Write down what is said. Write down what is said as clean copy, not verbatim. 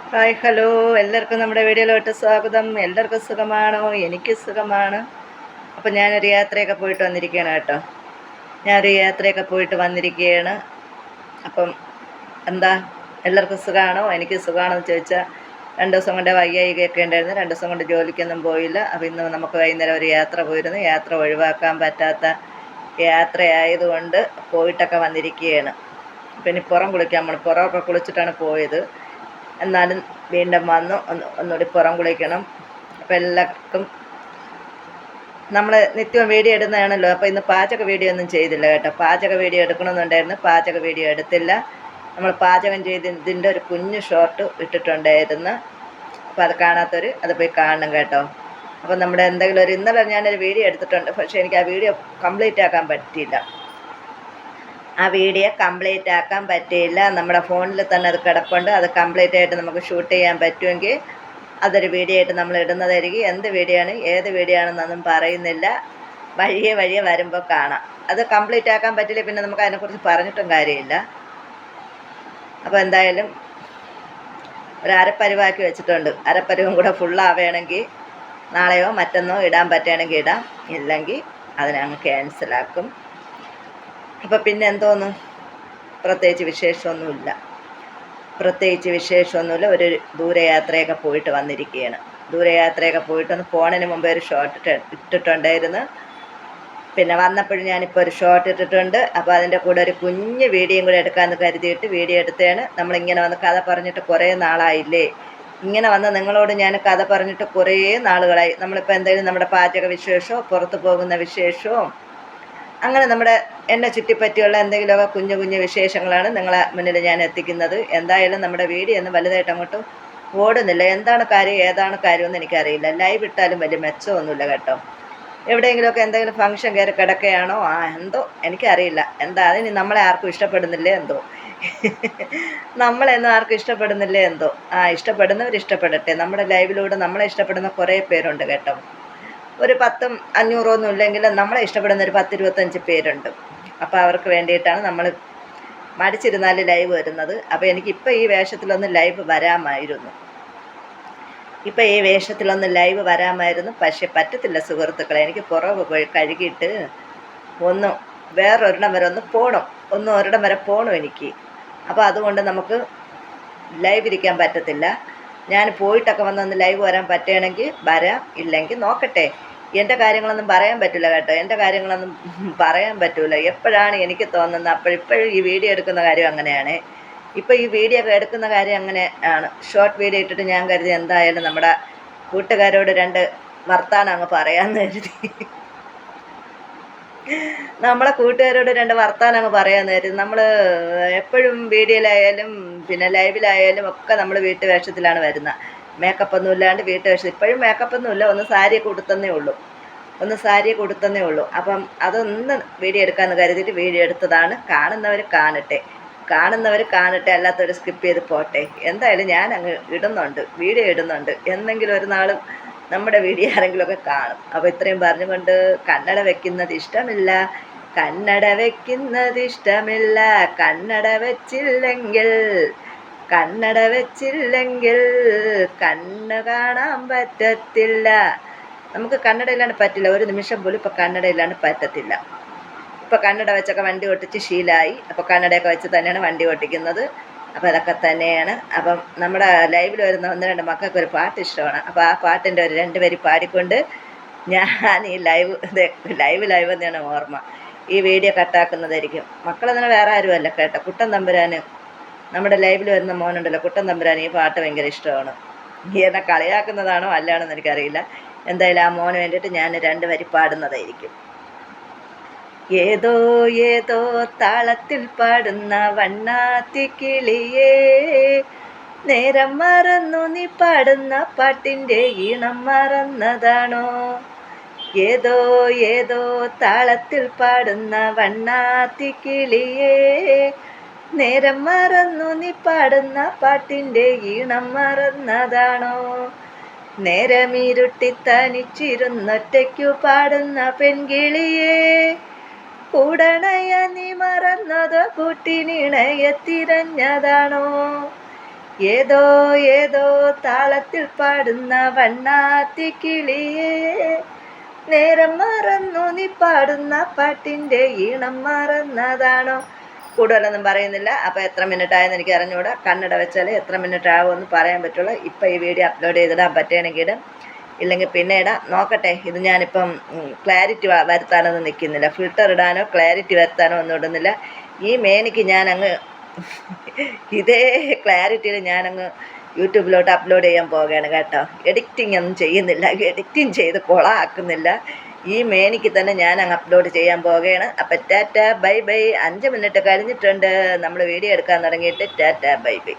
Hi hello, എല്ലാവർക്കും നമ്മുടെ വീഡിയോയിലോട്ട് സ്വാഗതം. എല്ലാവർക്കും സുഖമാണോ? എനിക്ക് സുഖമാണ്. അപ്പം ഞാനൊരു യാത്രയൊക്കെ പോയിട്ട് വന്നിരിക്കുകയാണ് കേട്ടോ. ഞാനൊരു യാത്രയൊക്കെ പോയിട്ട് വന്നിരിക്കുകയാണ്. അപ്പം എന്താ, എല്ലാവർക്കും സുഖമാണോ? എനിക്ക് സുഖമാണോ എന്ന് ചോദിച്ചാൽ 2 ദിവസം കൊണ്ട് വയ്യായികയൊക്കെ ഉണ്ടായിരുന്നു. 2 ദിവസം കൊണ്ട് ജോലിക്കൊന്നും പോയില്ല. അപ്പോൾ ഇന്ന് നമുക്ക് വൈകുന്നേരം ഒരു യാത്ര പോയിരുന്നു. യാത്ര ഒഴിവാക്കാൻ പറ്റാത്ത യാത്രയായതുകൊണ്ട് പോയിട്ടൊക്കെ വന്നിരിക്കുകയാണ്. പിന്നെ പുറമൊക്കെ കുളിച്ചിട്ടാണ് പോയത്. എന്നാലും വീണ്ടും വന്നു ഒന്നുകൂടി പുറം കുളിക്കണം. അപ്പോൾ എല്ലാവർക്കും നമ്മൾ നിത്യവും വീഡിയോ ഇടുന്നതാണല്ലോ. അപ്പോൾ ഇന്ന് പാചക വീഡിയോ ഒന്നും ചെയ്തില്ല കേട്ടോ. പാചക വീഡിയോ എടുക്കണമെന്നുണ്ടായിരുന്നു, പാചക വീഡിയോ എടുത്തില്ല. നമ്മൾ പാചകം ചെയ്തതിൻ്റെ ഒരു കുഞ്ഞു ഷോർട്ട് ഇട്ടിട്ടുണ്ടായിരുന്നു. അപ്പോൾ അത് കാണാത്തവർ അത് പോയി കാണണം കേട്ടോ. അപ്പോൾ നമ്മുടെ എന്തെങ്കിലും ഇന്നലെ ഞാനൊരു വീഡിയോ എടുത്തിട്ടുണ്ട്, പക്ഷേ എനിക്ക് ആ വീഡിയോ കംപ്ലീറ്റ് ആക്കാൻ പറ്റിയില്ല. നമ്മുടെ ഫോണിൽ തന്നെ അത് കിടപ്പുണ്ട്. അത് കംപ്ലീറ്റ് ആയിട്ട് നമുക്ക് ഷൂട്ട് ചെയ്യാൻ പറ്റുമെങ്കിൽ അതൊരു വീഡിയോ ആയിട്ട് നമ്മൾ ഇടുന്നതായിരിക്കും. എന്ത് വീഡിയോ ആണ്, ഏത് വീഡിയോ ആണെന്നൊന്നും പറയുന്നില്ല. വഴിയെ വരുമ്പോൾ കാണാം. അത് കംപ്ലീറ്റ് ആക്കാൻ പറ്റില്ല, പിന്നെ നമുക്ക് അതിനെക്കുറിച്ച് പറഞ്ഞിട്ടും കാര്യമില്ല. അപ്പോൾ എന്തായാലും ഒരു അരപ്പരുവാക്കി വെച്ചിട്ടുണ്ട്. അരപ്പരുവും കൂടെ ഫുള്ളാവുകയാണെങ്കിൽ നാളെയോ മറ്റന്നോ ഇടാൻ പറ്റുകയാണെങ്കിൽ ഇടാം, ഇല്ലെങ്കിൽ അതിനെ അങ്ങ് ക്യാൻസലാക്കും. അപ്പോൾ പിന്നെ എന്തോന്ന്, പ്രത്യേകിച്ച് വിശേഷമൊന്നുമില്ല. ഒരു ദൂരയാത്രയൊക്കെ പോയിട്ട് വന്നിരിക്കുകയാണ്. ദൂരയാത്രയൊക്കെ പോയിട്ടൊന്ന് പോണതിന് മുമ്പേ ഒരു ഷോർട്ട് ഇട്ടിട്ടുണ്ടായിരുന്നു. പിന്നെ വന്നപ്പോഴും ഞാനിപ്പോൾ ഒരു ഷോർട്ട് ഇട്ടിട്ടുണ്ട്. അപ്പോൾ അതിൻ്റെ കൂടെ ഒരു കുഞ്ഞ് വീഡിയോയും കൂടെ എടുക്കാമെന്ന് കരുതിയിട്ട് വീഡിയോ എടുത്തതാണ്. നമ്മളിങ്ങനെ വന്ന് കഥ പറഞ്ഞിട്ട് കുറേ നാളായില്ലേ. ഇങ്ങനെ വന്ന് നിങ്ങളോട് ഞാൻ കഥ പറഞ്ഞിട്ട് കുറേ നാളുകളായി. നമ്മളിപ്പോൾ എന്തെങ്കിലും നമ്മുടെ പാചക വിശേഷമോ പുറത്ത് പോകുന്ന വിശേഷമോ അങ്ങനെ എന്നെ ചുറ്റിപ്പറ്റിയുള്ള എന്തെങ്കിലുമൊക്കെ കുഞ്ഞു വിശേഷങ്ങളാണ് നിങ്ങളെ മുന്നിൽ ഞാൻ എത്തിക്കുന്നത്. എന്തായാലും നമ്മുടെ വീഡിയോ ഒന്നും വലുതായിട്ട് അങ്ങോട്ട് ഓടുന്നില്ല. എന്താണ് കാര്യം ഏതാണ് കാര്യമെന്ന് എനിക്കറിയില്ല. ലൈവ് ഇട്ടാലും വലിയ മെച്ചമൊന്നുമില്ല കേട്ടോ. എവിടെയെങ്കിലുമൊക്കെ എന്തെങ്കിലും ഫംഗ്ഷൻ കയറി കിടക്കുകയാണോ എന്തോ എനിക്കറിയില്ല. എന്താ അതിന് നമ്മളെ ആർക്കും ഇഷ്ടപ്പെടുന്നില്ലേ എന്തോ. നമ്മളെന്നും ആർക്കും ഇഷ്ടപ്പെടുന്നില്ലേ എന്തോ. ഇഷ്ടപ്പെടുന്നവർ ഇഷ്ടപ്പെടട്ടെ. നമ്മുടെ ലൈവിലൂടെ നമ്മളെ ഇഷ്ടപ്പെടുന്ന കുറേ പേരുണ്ട് കേട്ടോ. ഒരു 500 ഇല്ലെങ്കിലും നമ്മളെ ഇഷ്ടപ്പെടുന്ന ഒരു 10-25 പേരുണ്ട്. അപ്പോൾ അവർക്ക് വേണ്ടിയിട്ടാണ് നമ്മൾ മടിച്ചിരുന്നാൽ ലൈവ് വരുന്നത്. അപ്പോൾ എനിക്കിപ്പോൾ ഈ വേഷത്തിലൊന്ന് ലൈവ് വരാമായിരുന്നു. പക്ഷേ പറ്റത്തില്ല സുഹൃത്തുക്കളെ. എനിക്ക് പുറകെ കഴുകിയിട്ട് വേറൊരിടം വരെ ഒരിടം വരെ പോകണം എനിക്ക്. അപ്പോൾ അതുകൊണ്ട് നമുക്ക് ലൈവ് ഇരിക്കാൻ പറ്റത്തില്ല. ഞാൻ പോയിട്ടൊക്കെ വന്നൊന്ന് ലൈവ് വരാൻ പറ്റുകയാണെങ്കിൽ വരാം, ഇല്ലെങ്കിൽ നോക്കട്ടെ. എൻ്റെ കാര്യങ്ങളൊന്നും പറയാൻ പറ്റില്ല കേട്ടോ. എൻ്റെ കാര്യങ്ങളൊന്നും പറയാൻ പറ്റില്ല. എപ്പോഴാണ് എനിക്ക് തോന്നുന്നത് ഇപ്പോഴും ഈ വീഡിയോ എടുക്കുന്ന കാര്യം അങ്ങനെയാണ്. ഇപ്പോൾ ഈ വീഡിയോ എടുക്കുന്ന കാര്യം അങ്ങനെ ആണ്. ഷോർട്ട് വീഡിയോ ഇട്ടിട്ട് ഞാൻ കരുതി എന്തായാലും നമ്മുടെ കൂട്ടുകാരോട് 2 വർത്താനം അങ്ങ് പറയാമെന്ന് കരുതി. നമ്മളെ കൂട്ടുകാരോട് 2 വർത്താനം അങ്ങ് പറയാമെന്ന് കരുതി. നമ്മൾ എപ്പോഴും വീഡിയോയിലായാലും പിന്നെ ലൈവിലായാലും ഒക്കെ നമ്മൾ വീട്ടുവേഷത്തിലാണ് വരുന്നത്. മേക്കപ്പ് ഒന്നും ഇല്ലാണ്ട് വീട്ടുവേഷം. ഇപ്പോഴും മേക്കപ്പൊന്നുമില്ല, ഒന്ന് സാരിയൊക്കെ കൊടുത്തന്നേ ഉള്ളൂ. അപ്പം അതൊന്ന് വീഡിയോ എടുക്കാമെന്ന് കരുതിയിട്ട് വീഡിയോ എടുത്തതാണ്. കാണുന്നവർ കാണട്ടെ, അല്ലാത്തവർ സ്കിപ്പ് ചെയ്ത് പോട്ടെ. എന്തായാലും ഞാൻ അങ്ങ് വീഡിയോ ഇടുന്നുണ്ട്. എന്നെങ്കിലും ഒരു നാളും നമ്മുടെ വീഡിയോ ആരെങ്കിലുമൊക്കെ കാണും. അപ്പോൾ ഇത്രയും പറഞ്ഞുകൊണ്ട് കന്നഡ വെക്കുന്നത് ഇഷ്ടമില്ല, കന്നഡ വെച്ചില്ലെങ്കിൽ കണ്ണ് കാണാൻ പറ്റത്തില്ല. നമുക്ക് കന്നഡ ഇല്ലാണ്ട് പറ്റില്ല. ഒരു നിമിഷം പോലും ഇപ്പോൾ കന്നഡ ഇല്ലാണ്ട് പറ്റത്തില്ല. ഇപ്പോൾ കന്നഡ വെച്ചൊക്കെ വണ്ടി ഓട്ടിച്ച് ശീലമായി. അപ്പോൾ കന്നഡയൊക്കെ വെച്ച് തന്നെയാണ് വണ്ടി ഓട്ടിക്കുന്നത്. അപ്പോൾ അതൊക്കെ തന്നെയാണ്. അപ്പം നമ്മുടെ ലൈവിൽ വരുന്ന 1-2 മക്കൾക്ക് ഒരു പാട്ട് ഇഷ്ടമാണ്. അപ്പോൾ ആ പാട്ടിൻ്റെ ഒരു 2 വരി പാടിക്കൊണ്ട് ഞാൻ ഈ ലൈവ് തന്നെയാണ് ഓർമ്മ. ഈ വീഡിയോ കട്ടാക്കുന്നതായിരിക്കും. മക്കളെന്നാൽ വേറെ ആരുമല്ല കേട്ടോ. കുട്ടൻ തമ്പുരാൻ, നമ്മുടെ ലൈവിൽ വരുന്ന മോനുണ്ടല്ലോ കുട്ടൻ തമ്പുരാൻ, ഈ പാട്ട് ഭയങ്കര ഇഷ്ടമാണ്. എന്നെ കളിയാക്കുന്നതാണോ അല്ലാണെന്ന് എനിക്കറിയില്ല. എന്തായാലും ആ മോന് വേണ്ടിയിട്ട് ഞാൻ 2 വരി പാടുന്നതായിരിക്കും. ഏതോ താളത്തിൽ പാടുന്ന വണ്ണാത്തി കിളിയേ, നേരം മറന്നു നീ പാടുന്ന പാട്ടിൻ്റെ ഈണം മറന്നതാണോ? ഏതോ താളത്തിൽ പാടുന്ന വണ്ണാത്തി കിളിയേ, നേരം മറന്നു നീ പാടുന്ന പാട്ടിൻ്റെ ഈണം മറന്നതാണോ? നേരമിരുട്ടി തനിച്ചിരുന്നൊറ്റയ്ക്കു പാടുന്ന പെൺകിളിയേ, കൂടണയ നീ മറന്നതോ കൂട്ടിനിണയെ തിരഞ്ഞതാണോ? ഏതോ ഏതോ താളത്തിൽ പാടുന്ന വണ്ണാത്തി കിളിയേ, നേരം മറന്നു നീ പാടുന്ന പാട്ടിൻ്റെ ഈണം മറന്നതാണോ. കൂടുതലൊന്നും പറയുന്നില്ല. അപ്പോൾ എത്ര മിനിറ്റ് ആയെന്ന് എനിക്ക് അറിഞ്ഞുകൂടാ. കണ്ണട വെച്ചാൽ എത്ര മിനിറ്റ് ആകുമെന്ന് പറയാൻ പറ്റുള്ളൂ. ഇപ്പം ഈ വീഡിയോ അപ്ലോഡ് ചെയ്തിടാൻ പറ്റുകയാണെങ്കിൽ ഇടും, ഇല്ലെങ്കിൽ പിന്നെ ഇടാം. നോക്കട്ടെ. ഇത് ഞാനിപ്പം ക്ലാരിറ്റി വരുത്താനൊന്നും നിൽക്കുന്നില്ല. ഫിൽറ്റർ ഇടാനോ ക്ലാരിറ്റി വരുത്താനോ ഒന്നും ഇടുന്നില്ല. ഈ മേനിക്ക് ഞാനങ്ങ് ഇതേ ക്ലാരിറ്റിയിൽ ഞാനങ്ങ് യൂട്യൂബിലോട്ട് അപ്ലോഡ് ചെയ്യാൻ പോവുകയാണ് കേട്ടോ. എഡിറ്റിംഗ് ഒന്നും ചെയ്യുന്നില്ല, എഡിറ്റിംഗ് ചെയ്ത് കൊളാക്കുന്നില്ല. ഈ മേനിക്ക് തന്നെ ഞാൻ അങ്ങ് അപ്ലോഡ് ചെയ്യാൻ പോവുകയാണ്. അപ്പം ടാറ്റ ബൈ ബൈ. 5 മിനിറ്റ് കഴിഞ്ഞിട്ടുണ്ട് നമ്മൾ വീഡിയോ എടുക്കാൻ തുടങ്ങിയിട്ട്. Tata bye bye.